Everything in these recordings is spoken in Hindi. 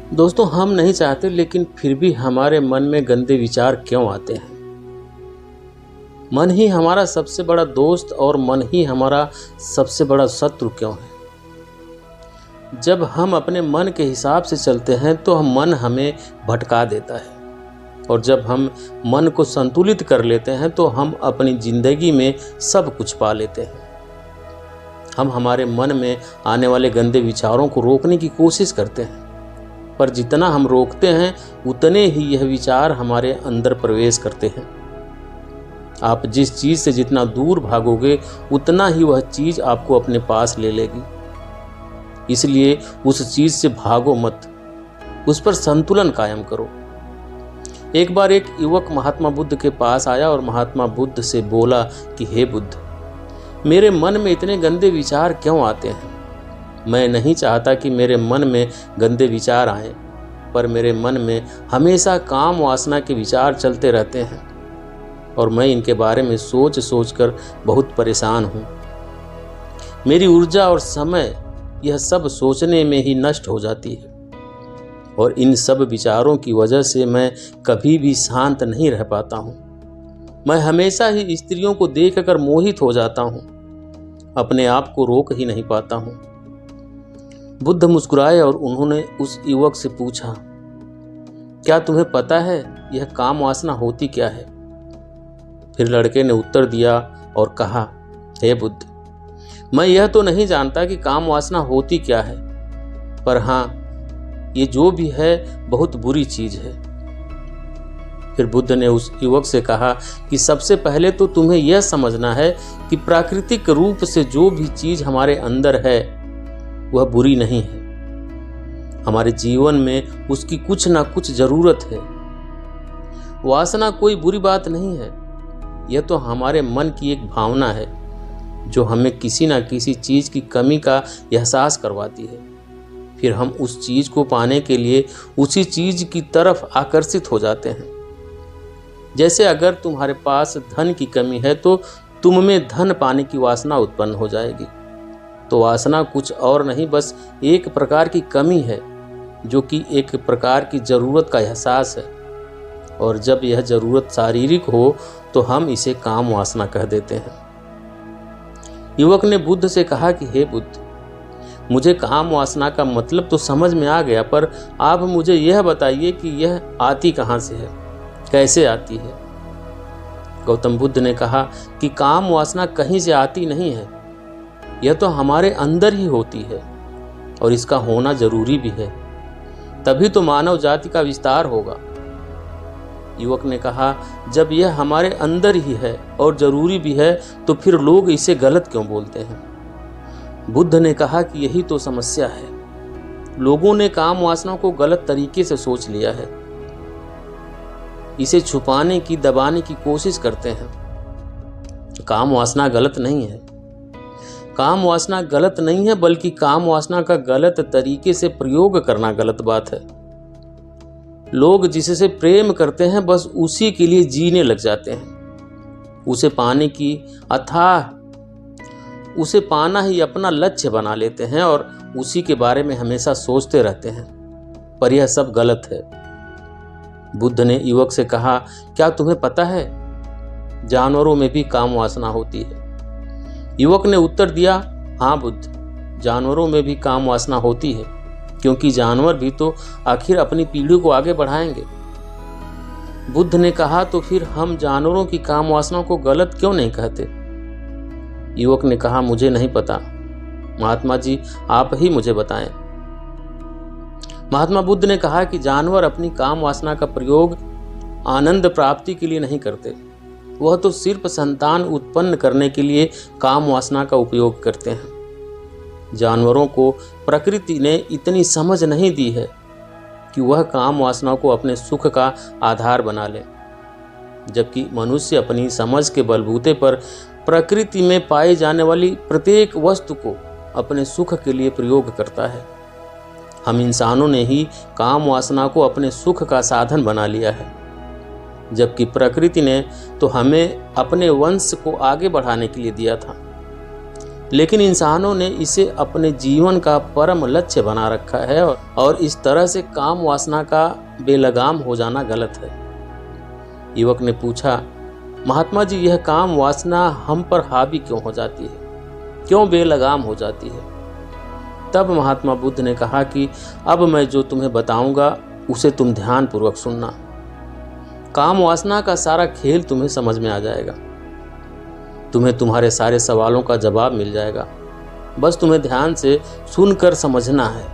दोस्तों, हम नहीं चाहते, लेकिन फिर भी हमारे मन में गंदे विचार क्यों आते हैं? मन ही हमारा सबसे बड़ा दोस्त और मन ही हमारा सबसे बड़ा शत्रु क्यों है? जब हम अपने मन के हिसाब से चलते हैं तो मन हमें भटका देता है, और जब हम मन को संतुलित कर लेते हैं तो हम अपनी जिंदगी में सब कुछ पा लेते हैं। हम हमारे मन में आने वाले गंदे विचारों को रोकने की कोशिश करते हैं, पर जितना हम रोकते हैं उतने ही यह विचार हमारे अंदर प्रवेश करते हैं। आप जिस चीज़ से जितना दूर भागोगे उतना ही वह चीज़ आपको अपने पास ले लेगी। इसलिए उस चीज़ से भागो मत, उस पर संतुलन कायम करो। एक बार एक युवक महात्मा बुद्ध के पास आया और महात्मा बुद्ध से बोला कि हे बुद्ध, मेरे मन में इतने गंदे विचार क्यों आते हैं? मैं नहीं चाहता कि मेरे मन में गंदे विचार आएं, पर मेरे मन में हमेशा काम वासना के विचार चलते रहते हैं और मैं इनके बारे में सोच सोच कर बहुत परेशान हूँ। मेरी ऊर्जा और समय यह सब सोचने में ही नष्ट हो जाती है, और इन सब विचारों की वजह से मैं कभी भी शांत नहीं रह पाता हूँ। मैं हमेशा ही स्त्रियों को देखकर मोहित हो जाता हूँ, अपने आप को रोक ही नहीं पाता हूँ। बुद्ध मुस्कुराए और उन्होंने उस युवक से पूछा, क्या तुम्हें पता है यह काम वासना होती क्या है? फिर लड़के ने उत्तर दिया और कहा, हे बुद्ध, मैं यह तो नहीं जानता कि काम वासना होती क्या है, पर हाँ, ये जो भी है बहुत बुरी चीज है। फिर बुद्ध ने उस युवक से कहा कि सबसे पहले तो तुम्हें यह समझना है कि प्राकृतिक रूप से जो भी चीज हमारे अंदर है वह बुरी नहीं है। हमारे जीवन में उसकी कुछ ना कुछ जरूरत है। वासना कोई बुरी बात नहीं है, यह तो हमारे मन की एक भावना है जो हमें किसी ना किसी चीज की कमी का एहसास करवाती है। फिर हम उस चीज को पाने के लिए उसी चीज की तरफ आकर्षित हो जाते हैं। जैसे अगर तुम्हारे पास धन की कमी है तो तुम में धन पाने की वासना उत्पन्न हो जाएगी। तो वासना कुछ और नहीं, बस एक प्रकार की कमी है जो कि एक प्रकार की जरूरत का एहसास है, और जब यह जरूरत शारीरिक हो तो हम इसे काम वासना कह देते हैं। युवक ने बुद्ध से कहा कि हे बुद्ध, मुझे काम वासना का मतलब तो समझ में आ गया, पर आप मुझे यह बताइए कि यह आती कहाँ से है, कैसे आती है? गौतम बुद्ध ने कहा कि काम वासना कहीं से आती नहीं है, यह तो हमारे अंदर ही होती है, और इसका होना जरूरी भी है, तभी तो मानव जाति का विस्तार होगा। युवक ने कहा, जब यह हमारे अंदर ही है और जरूरी भी है तो फिर लोग इसे गलत क्यों बोलते हैं? बुद्ध ने कहा कि यही तो समस्या है, लोगों ने काम वासना को गलत तरीके से सोच लिया है, इसे छुपाने की, दबाने की कोशिश करते हैं। काम वासना गलत नहीं है, काम वासना गलत नहीं है, बल्कि काम वासना का गलत तरीके से प्रयोग करना गलत बात है। लोग जिससे प्रेम करते हैं बस उसी के लिए जीने लग जाते हैं, उसे पाने की उसे पाना ही अपना लक्ष्य बना लेते हैं और उसी के बारे में हमेशा सोचते रहते हैं, पर यह सब गलत है। बुद्ध ने युवक से कहा, क्या तुम्हें पता है जानवरों में भी काम वासना होती है? युवक ने उत्तर दिया, हाँ बुद्ध, जानवरों में भी काम वासना होती है, क्योंकि जानवर भी तो आखिर अपनी पीढ़ी को आगे बढ़ाएंगे। बुद्ध ने कहा, तो फिर हम जानवरों की काम वासना को गलत क्यों नहीं कहते? युवक ने कहा, मुझे नहीं पता, महात्मा जी आप ही मुझे बताएं। महात्मा बुद्ध ने कहा कि जानवर अपनी काम वासना का प्रयोग आनंद प्राप्ति के लिए नहीं करते, वह तो सिर्फ संतान उत्पन्न करने के लिए काम वासना का उपयोग करते हैं। जानवरों को प्रकृति ने इतनी समझ नहीं दी है कि वह काम वासना को अपने सुख का आधार बना ले, जबकि मनुष्य अपनी समझ के बलबूते पर प्रकृति में पाई जाने वाली प्रत्येक वस्तु को अपने सुख के लिए प्रयोग करता है। हम इंसानों ने ही काम वासना को अपने सुख का साधन बना लिया है, जबकि प्रकृति ने तो हमें अपने वंश को आगे बढ़ाने के लिए दिया था। लेकिन इंसानों ने इसे अपने जीवन का परम लक्ष्य बना रखा है और इस तरह से काम वासना का बेलगाम हो जाना गलत है। युवक ने पूछा, महात्मा जी, यह काम वासना हम पर हावी क्यों हो जाती है, क्यों बेलगाम हो जाती है? तब महात्मा बुद्ध ने कहा कि अब मैं जो तुम्हें बताऊंगा उसे तुम ध्यान पूर्वक सुनना। काम वासना का सारा खेल तुम्हें समझ में आ जाएगा। तुम्हें तुम्हारे सारे सवालों का जवाब मिल जाएगा। बस तुम्हें ध्यान से सुनकर समझना है।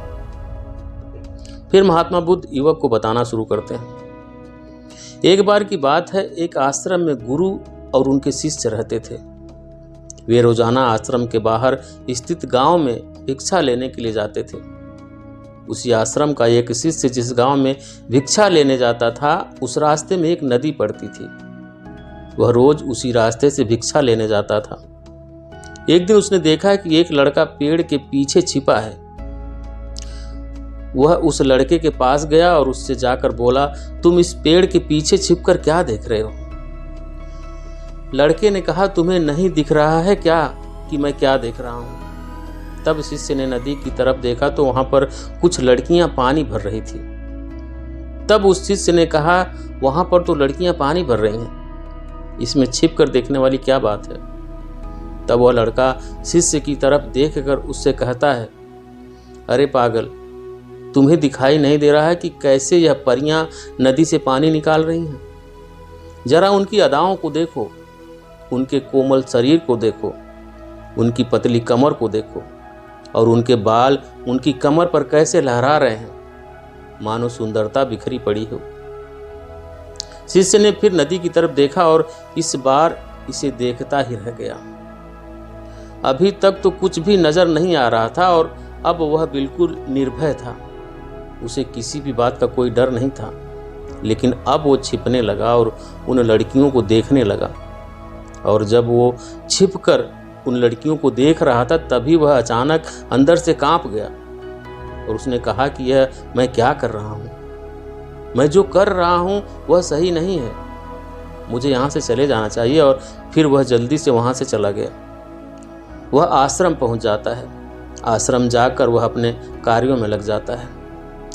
फिर महात्मा बुद्ध युवक को बताना शुरू करते हैं। एक बार की बात है, एक आश्रम में गुरु और उनके शिष्य रहते थे। वे रोजाना आश्रम के बाहर स्थित गांव में भिक्षा लेने के लिए जाते थे। उसी आश्रम का एक शिष्य जिस गांव में भिक्षा लेने जाता था, उस रास्ते में एक नदी पड़ती थी। वह रोज उसी रास्ते से भिक्षा लेने जाता था। एक दिन उसने देखा कि एक लड़का पेड़ के पीछे छिपा है। वह उस लड़के के पास गया और उससे जाकर बोला, तुम इस पेड़ के पीछे छिपकर क्या देख रहे हो? लड़के ने कहा, तुम्हें नहीं दिख रहा है क्या कि मैं क्या देख रहा हूं? तब शिष्य ने नदी की तरफ देखा तो वहां पर कुछ लड़कियां पानी भर रही थी। तब उस शिष्य ने कहा, वहां पर तो लड़कियां पानी भर रही हैं, इसमें छिप कर देखने वाली क्या बात है? तब वह लड़का शिष्य की तरफ देखकर उससे कहता है, अरे पागल, तुम्हें दिखाई नहीं दे रहा है कि कैसे यह परियां नदी से पानी निकाल रही हैं? जरा उनकी अदाओं को देखो, उनके कोमल शरीर को देखो, उनकी पतली कमर को देखो और उनके बाल उनकी कमर पर कैसे लहरा रहे हैं, मानो सुंदरता बिखरी पड़ी हो। शिष्य ने फिर नदी की तरफ देखा और इस बार इसे देखता ही रह गया। अभी तक तो कुछ भी नजर नहीं आ रहा था और अब वह बिल्कुल निर्भय था। उसे किसी भी बात का कोई डर नहीं था। लेकिन अब वो छिपने लगा और उन लड़कियों को देखने लगा। और जब वो छिपकर उन लड़कियों को देख रहा था, तभी वह अचानक अंदर से कांप गया और उसने कहा कि यह मैं क्या कर रहा हूँ? मैं जो कर रहा हूँ वह सही नहीं है, मुझे यहाँ से चले जाना चाहिए। और फिर वह जल्दी से वहाँ से चला गया। वह आश्रम पहुँच जाता है। आश्रम जाकर वह अपने कार्यों में लग जाता है।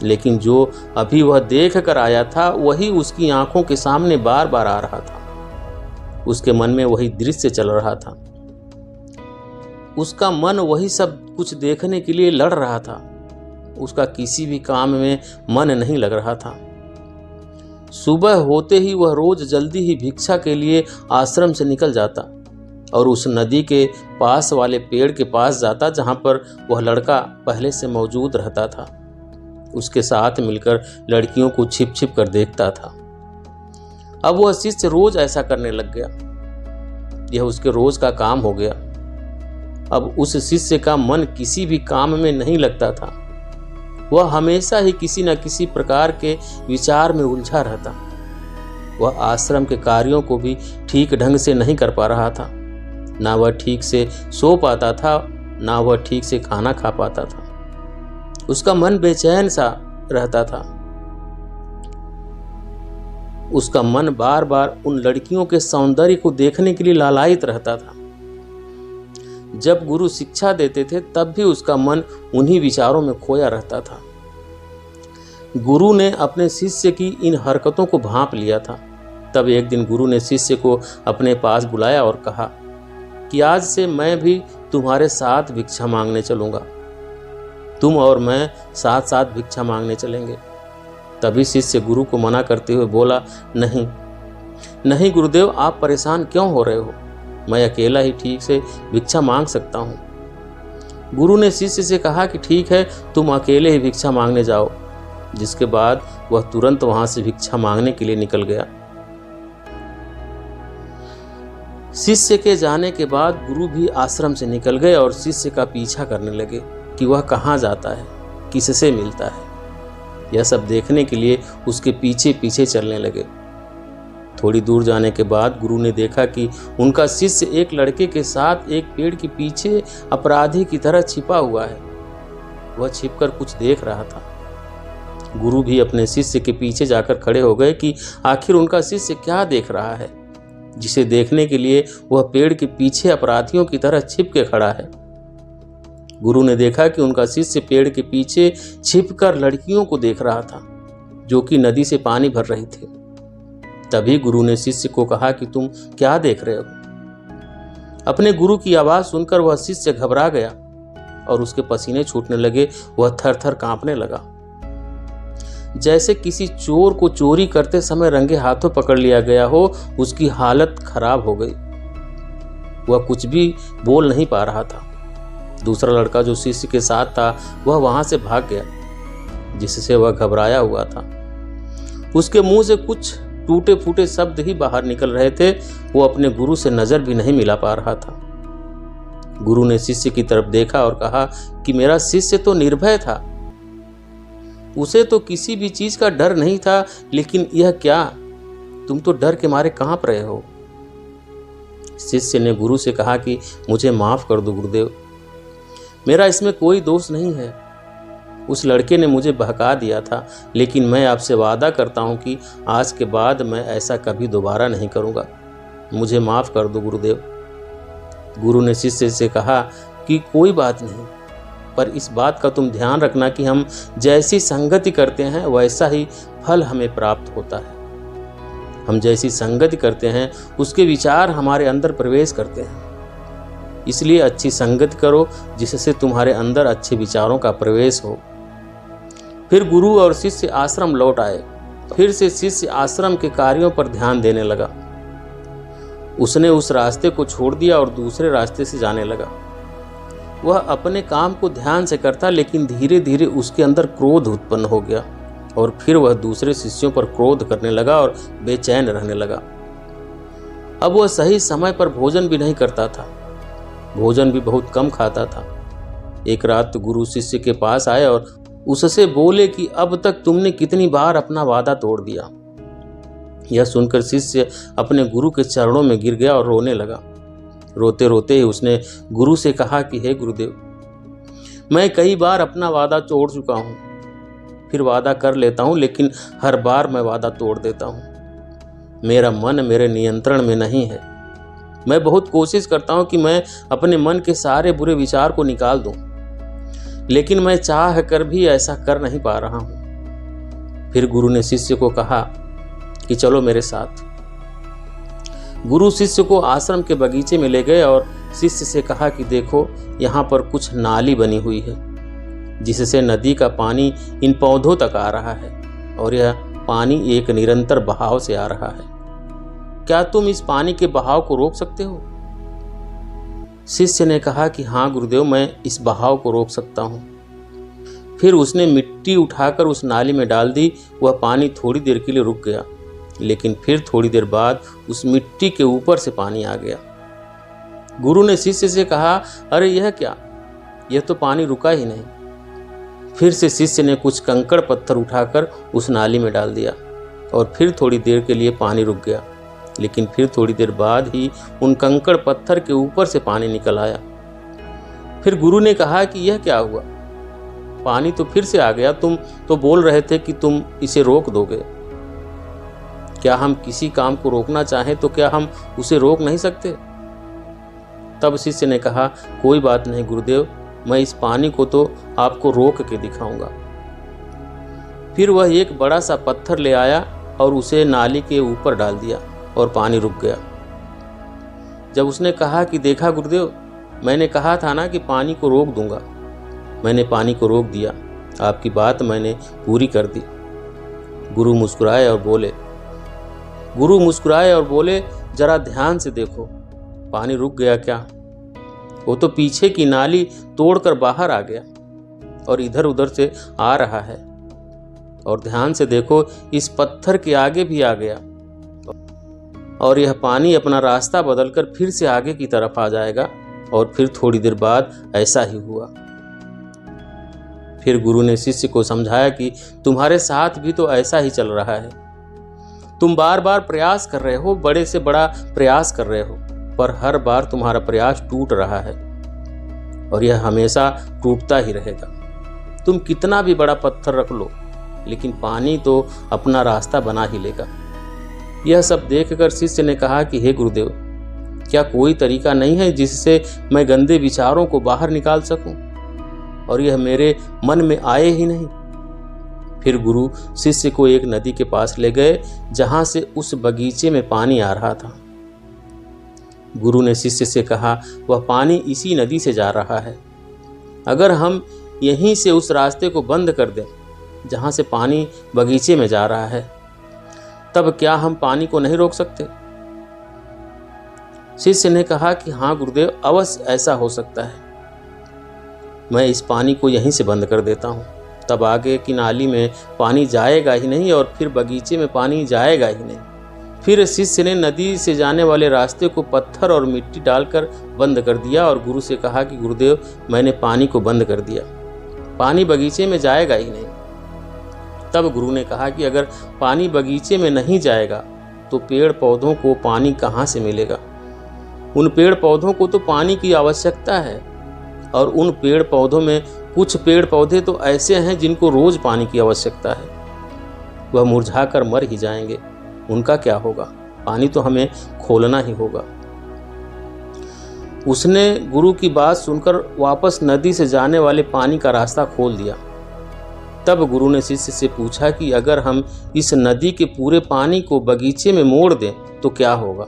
लेकिन जो अभी वह देख कर आया था, वही उसकी आंखों के सामने बार बार आ रहा था। उसके मन में वही दृश्य चल रहा था। उसका मन वही सब कुछ देखने के लिए लड़ रहा था। उसका किसी भी काम में मन नहीं लग रहा था। सुबह होते ही वह रोज जल्दी ही भिक्षा के लिए आश्रम से निकल जाता और उस नदी के पास वाले पेड़ के पास जाता जहां पर वह लड़का पहले से मौजूद रहता था। उसके साथ मिलकर लड़कियों को छिप छिप कर देखता था। अब वह शिष्य रोज ऐसा करने लग गया। यह उसके रोज का काम हो गया। अब उस शिष्य का मन किसी भी काम में नहीं लगता था। वह हमेशा ही किसी न किसी प्रकार के विचार में उलझा रहता। वह आश्रम के कार्यों को भी ठीक ढंग से नहीं कर पा रहा था। ना वह ठीक से सो पाता था, ना वह ठीक से खाना खा पाता था। उसका मन बेचैन सा रहता था। उसका मन बार बार उन लड़कियों के सौंदर्य को देखने के लिए लालायित रहता था। जब गुरु शिक्षा देते थे तब भी उसका मन उन्हीं विचारों में खोया रहता था। गुरु ने अपने शिष्य की इन हरकतों को भांप लिया था। तब एक दिन गुरु ने शिष्य को अपने पास बुलाया और कहा कि आज से मैं भी तुम्हारे साथ भिक्षा मांगने चलूंगा। तुम और मैं साथ साथ भिक्षा मांगने चलेंगे। तभी शिष्य गुरु को मना करते हुए बोला, नहीं नहीं गुरुदेव, आप परेशान क्यों हो रहे हो? मैं अकेला ही ठीक से भिक्षा मांग सकता हूँ। गुरु ने शिष्य से कहा कि ठीक है, तुम अकेले ही भिक्षा मांगने जाओ। जिसके बाद वह तुरंत वहां से भिक्षा मांगने के लिए निकल गया। शिष्य के जाने के बाद गुरु भी आश्रम से निकल गए और शिष्य का पीछा करने लगे कि वह कहाँ जाता है, किससे मिलता है। यह सब देखने के लिए उसके पीछे पीछे चलने लगे। थोड़ी दूर जाने के बाद गुरु ने देखा कि उनका शिष्य एक लड़के के साथ एक पेड़ के पीछे अपराधी की तरह छिपा हुआ है। वह छिपकर कुछ देख रहा था। गुरु भी अपने शिष्य के पीछे जाकर खड़े हो गए कि आखिर उनका शिष्य क्या देख रहा है, जिसे देखने के लिए वह पेड़ के पीछे अपराधियों की तरह छिप के खड़ा है। गुरु ने देखा कि उनका शिष्य पेड़ के पीछे छिपकर लड़कियों को देख रहा था जो कि नदी से पानी भर रही थी। तभी गुरु ने शिष्य को कहा कि तुम क्या देख रहे हो? अपने गुरु की आवाज सुनकर वह शिष्य घबरा गया और उसके पसीने छूटने लगे। वह थर थर कांपने लगा, जैसे किसी चोर को चोरी करते समय रंगे हाथों पकड़ लिया गया हो। उसकी हालत खराब हो गई, वह कुछ भी बोल नहीं पा रहा था। दूसरा लड़का जो शिष्य के साथ था वह वहां से भाग गया, जिससे वह घबराया हुआ था। उसके मुंह से कुछ टूटे फूटे शब्द ही बाहर निकल रहे थे। वो अपने गुरु से नजर भी नहीं मिला पा रहा था। गुरु ने शिष्य की तरफ देखा और कहा कि मेरा शिष्य तो निर्भय था, उसे तो किसी भी चीज का डर नहीं था, लेकिन यह क्या, तुम तो डर के मारे कांप रहे हो। शिष्य ने गुरु से कहा कि मुझे माफ कर दो गुरुदेव, मेरा इसमें कोई दोष नहीं है। उस लड़के ने मुझे बहका दिया था, लेकिन मैं आपसे वादा करता हूं कि आज के बाद मैं ऐसा कभी दोबारा नहीं करूंगा। मुझे माफ कर दो गुरुदेव। गुरु ने शिष्य से कहा कि कोई बात नहीं, पर इस बात का तुम ध्यान रखना कि हम जैसी संगति करते हैं वैसा ही फल हमें प्राप्त होता है। हम जैसी संगति करते हैं उसके विचार हमारे अंदर प्रवेश करते हैं। इसलिए अच्छी संगति करो जिससे तुम्हारे अंदर अच्छे विचारों का प्रवेश हो। फिर गुरु और शिष्य आश्रम लौट आए। फिर से शिष्य आश्रम के कार्यों पर ध्यान देने लगा। उसने उस रास्ते को छोड़ दिया और दूसरे रास्ते से जाने लगा। वह अपने काम को ध्यान से करता, लेकिन धीरे धीरे उसके अंदर क्रोध उत्पन्न हो गया और फिर वह दूसरे शिष्यों पर क्रोध करने लगा और बेचैन रहने लगा। अब वह सही समय पर भोजन भी नहीं करता था, भोजन भी बहुत कम खाता था। एक रात गुरु शिष्य के पास आए और उससे बोले कि अब तक तुमने कितनी बार अपना वादा तोड़ दिया। यह सुनकर शिष्य अपने गुरु के चरणों में गिर गया और रोने लगा। रोते रोते ही उसने गुरु से कहा कि हे गुरुदेव, मैं कई बार अपना वादा तोड़ चुका हूँ, फिर वादा कर लेता हूँ, लेकिन हर बार मैं वादा तोड़ देता हूँ। मेरा मन मेरे नियंत्रण में नहीं है। मैं बहुत कोशिश करता हूँ कि मैं अपने मन के सारे बुरे विचार को निकाल दूँ, लेकिन मैं चाह कर भी ऐसा कर नहीं पा रहा हूँ। फिर गुरु ने शिष्य को कहा कि चलो मेरे साथ। गुरु शिष्य को आश्रम के बगीचे में ले गए और शिष्य से कहा कि देखो, यहाँ पर कुछ नाली बनी हुई है जिससे नदी का पानी इन पौधों तक आ रहा है और यह पानी एक निरंतर बहाव से आ रहा है। क्या तुम इस पानी के बहाव को रोक सकते हो? शिष्य ने कहा कि हाँ गुरुदेव, मैं इस बहाव को रोक सकता हूँ। फिर उसने मिट्टी उठाकर उस नाली में डाल दी। वह पानी थोड़ी देर के लिए रुक गया, लेकिन फिर थोड़ी देर बाद उस मिट्टी के ऊपर से पानी आ गया। गुरु ने शिष्य से कहा, अरे यह क्या, यह तो पानी रुका ही नहीं। फिर से शिष्य ने कुछ कंकड़ पत्थर उठाकर उस नाली में डाल दिया और फिर थोड़ी देर के लिए पानी रुक गया, लेकिन फिर थोड़ी देर बाद ही उन कंकड़ पत्थर के ऊपर से पानी निकल आया। फिर गुरु ने कहा कि यह क्या हुआ, पानी तो फिर से आ गया। तुम तो बोल रहे थे कि तुम इसे रोक दोगे। क्या हम किसी काम को रोकना चाहें तो क्या हम उसे रोक नहीं सकते? तब शिष्य ने कहा, कोई बात नहीं गुरुदेव, मैं इस पानी को तो आपको रोक के दिखाऊंगा। फिर वह एक बड़ा सा पत्थर ले आया और उसे नाली के ऊपर डाल दिया और पानी रुक गया। जब उसने कहा कि देखा गुरुदेव, मैंने कहा था ना कि पानी को रोक दूंगा। मैंने पानी को रोक दिया, आपकी बात मैंने पूरी कर दी। गुरु मुस्कुराए और बोले, जरा ध्यान से देखो, पानी रुक गया क्या? वो तो पीछे की नाली तोड़कर बाहर आ गया और इधर उधर से आ रहा है। और ध्यान से देखो, इस पत्थर के आगे भी आ गया और यह पानी अपना रास्ता बदलकर फिर से आगे की तरफ आ जाएगा। और फिर थोड़ी देर बाद ऐसा ही हुआ। फिर गुरु ने शिष्य को समझाया कि तुम्हारे साथ भी तो ऐसा ही चल रहा है। तुम बार बार प्रयास कर रहे हो, बड़े से बड़ा प्रयास कर रहे हो, पर हर बार तुम्हारा प्रयास टूट रहा है और यह हमेशा टूटता ही रहेगा। तुम कितना भी बड़ा पत्थर रख लो, लेकिन पानी तो अपना रास्ता बना ही लेगा। यह सब देखकर शिष्य ने कहा कि हे गुरुदेव, क्या कोई तरीका नहीं है जिससे मैं गंदे विचारों को बाहर निकाल सकूं? और यह मेरे मन में आए ही नहीं। फिर गुरु शिष्य को एक नदी के पास ले गए जहां से उस बगीचे में पानी आ रहा था। गुरु ने शिष्य से कहा, वह पानी इसी नदी से जा रहा है। अगर हम यहीं से उस रास्ते को बंद कर दें जहां से पानी बगीचे में जा रहा है, तब क्या हम पानी को नहीं रोक सकते? शिष्य ने कहा कि हाँ गुरुदेव, अवश्य ऐसा हो सकता है। मैं इस पानी को यहीं से बंद कर देता हूँ, तब आगे की नाली में पानी जाएगा ही नहीं और फिर बगीचे में पानी जाएगा ही नहीं। फिर शिष्य ने नदी से जाने वाले रास्ते को पत्थर और मिट्टी डालकर बंद कर दिया और गुरु से कहा कि गुरुदेव, मैंने पानी को बंद कर दिया, पानी बगीचे में जाएगा ही नहीं। तब गुरु ने कहा कि अगर पानी बगीचे में नहीं जाएगा तो पेड़ पौधों को पानी कहाँ से मिलेगा? उन पेड़ पौधों को तो पानी की आवश्यकता है, और उन पेड़ पौधों में कुछ पेड़ पौधे तो ऐसे हैं जिनको रोज पानी की आवश्यकता है। वह मुरझाकर मर ही जाएंगे, उनका क्या होगा? पानी तो हमें खोलना ही होगा। उसने गुरु की बात सुनकर वापस नदी से जाने वाले पानी का रास्ता खोल दिया। तब गुरु ने शिष्य से पूछा कि अगर हम इस नदी के पूरे पानी को बगीचे में मोड़ दें तो क्या होगा?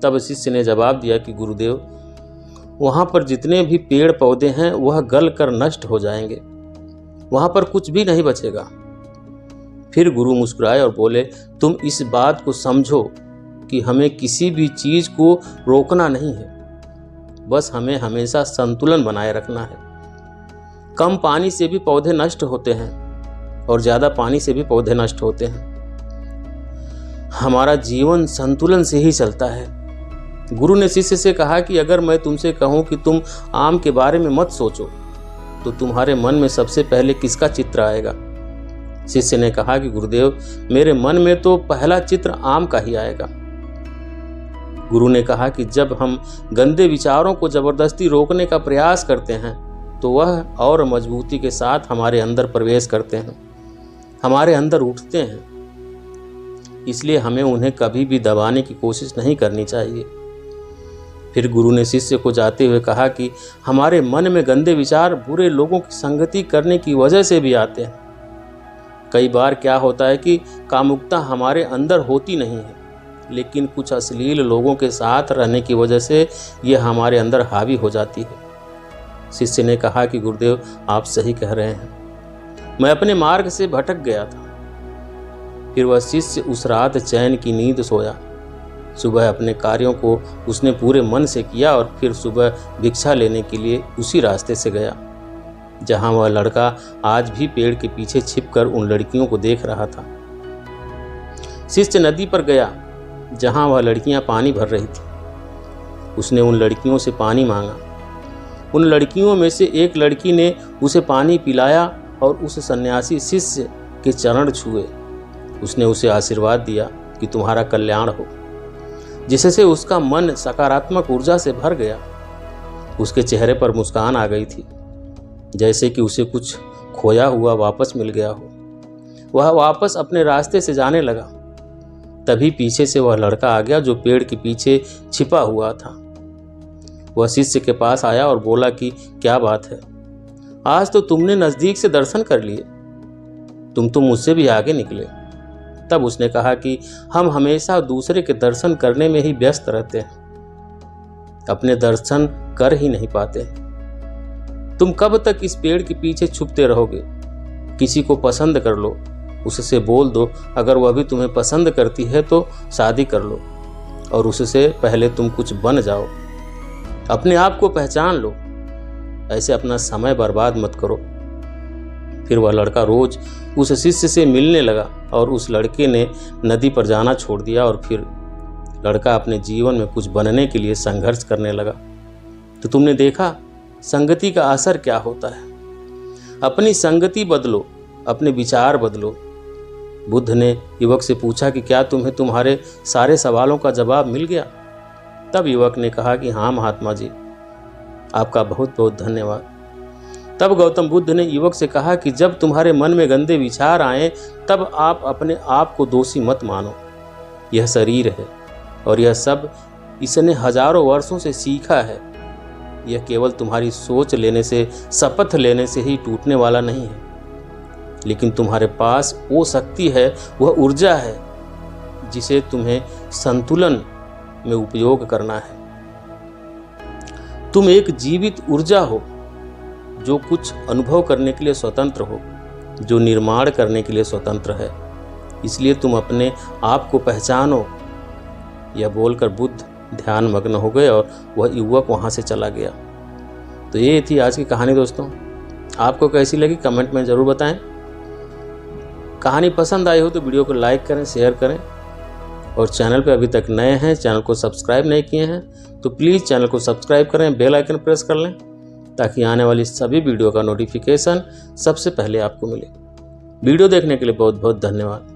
तब शिष्य ने जवाब दिया कि गुरुदेव, वहां पर जितने भी पेड़ पौधे हैं वह गल कर नष्ट हो जाएंगे, वहां पर कुछ भी नहीं बचेगा। फिर गुरु मुस्कुराए और बोले, तुम इस बात को समझो कि हमें किसी भी चीज को रोकना नहीं है, बस हमें हमेशा संतुलन बनाए रखना है। कम पानी से भी पौधे नष्ट होते हैं और ज्यादा पानी से भी पौधे नष्ट होते हैं। हमारा जीवन संतुलन से ही चलता है। गुरु ने शिष्य से कहा कि अगर मैं तुमसे कहूं कि तुम आम के बारे में मत सोचो तो तुम्हारे मन में सबसे पहले किसका चित्र आएगा? शिष्य ने कहा कि गुरुदेव, मेरे मन में तो पहला चित्र आम का ही आएगा। गुरु ने कहा कि जब हम गंदे विचारों को जबरदस्ती रोकने का प्रयास करते हैं तो वह और मजबूती के साथ हमारे अंदर प्रवेश करते हैं, हमारे अंदर उठते हैं। इसलिए हमें उन्हें कभी भी दबाने की कोशिश नहीं करनी चाहिए। फिर गुरु ने शिष्य को जाते हुए कहा कि हमारे मन में गंदे विचार बुरे लोगों की संगति करने की वजह से भी आते हैं। कई बार क्या होता है कि कामुकता हमारे अंदर होती नहीं है, लेकिन कुछ अश्लील लोगों के साथ रहने की वजह से यह हमारे अंदर हावी हो जाती है। शिष्य ने कहा कि गुरुदेव, आप सही कह रहे हैं, मैं अपने मार्ग से भटक गया था। फिर वह शिष्य उस रात चैन की नींद सोया। सुबह अपने कार्यों को उसने पूरे मन से किया और फिर सुबह भिक्षा लेने के लिए उसी रास्ते से गया जहां वह लड़का आज भी पेड़ के पीछे छिपकर उन लड़कियों को देख रहा था। शिष्य नदी पर गया जहां वह लड़कियां पानी भर रही थी। उसने उन लड़कियों से पानी मांगा। उन लड़कियों में से एक लड़की ने उसे पानी पिलाया और उस सन्यासी शिष्य के चरण छुए। उसने उसे आशीर्वाद दिया कि तुम्हारा कल्याण हो, जिससे उसका मन सकारात्मक ऊर्जा से भर गया। उसके चेहरे पर मुस्कान आ गई थी, जैसे कि उसे कुछ खोया हुआ वापस मिल गया हो। वह वापस अपने रास्ते से जाने लगा। तभी पीछे से वह लड़का आ गया जो पेड़ के पीछे छिपा हुआ था। वह शिष्य के पास आया और बोला कि क्या बात है, आज तो तुमने नजदीक से दर्शन कर लिए, तुम तो मुझसे भी आगे निकले। तब उसने कहा कि हम हमेशा दूसरे के दर्शन करने में ही व्यस्त रहते हैं, अपने दर्शन कर ही नहीं पाते। तुम कब तक इस पेड़ के पीछे छुपते रहोगे? किसी को पसंद कर लो, उससे बोल दो, अगर वह भी तुम्हें पसंद करती है तो शादी कर लो, और उससे पहले तुम कुछ बन जाओ। अपने आप को पहचान लो, ऐसे अपना समय बर्बाद मत करो। फिर वह लड़का रोज उस शिष्य से मिलने लगा और उस लड़के ने नदी पर जाना छोड़ दिया और फिर लड़का अपने जीवन में कुछ बनने के लिए संघर्ष करने लगा। तो तुमने देखा संगति का असर क्या होता है। अपनी संगति बदलो, अपने विचार बदलो। बुद्ध ने युवक से पूछा कि क्या तुम्हें तुम्हारे सारे सवालों का जवाब मिल गया? तब युवक ने कहा कि हाँ महात्मा जी, आपका बहुत बहुत धन्यवाद। तब गौतम बुद्ध ने युवक से कहा कि जब तुम्हारे मन में गंदे विचार आए तब आप अपने आप को दोषी मत मानो। यह शरीर है और यह सब इसने हजारों वर्षों से सीखा है। यह केवल तुम्हारी सोच लेने से, शपथ लेने से ही टूटने वाला नहीं है, लेकिन तुम्हारे पास वो शक्ति है, वह ऊर्जा है जिसे तुम्हें संतुलन में उपयोग करना है। तुम एक जीवित ऊर्जा हो जो कुछ अनुभव करने के लिए स्वतंत्र हो, जो निर्माण करने के लिए स्वतंत्र है। इसलिए तुम अपने आप को पहचानो। यह बोलकर बुद्ध ध्यान मग्न हो गए और वह युवक वहां से चला गया। तो ये थी आज की कहानी दोस्तों। आपको कैसी लगी कमेंट में ज़रूर बताएं। कहानी पसंद आई हो तो वीडियो को लाइक करें, शेयर करें, और चैनल पर अभी तक नए हैं, चैनल को सब्सक्राइब नहीं किए हैं तो प्लीज़ चैनल को सब्सक्राइब करें, बेल आइकन प्रेस कर लें ताकि आने वाली सभी वीडियो का नोटिफिकेशन सबसे पहले आपको मिले। वीडियो देखने के लिए बहुत बहुत धन्यवाद।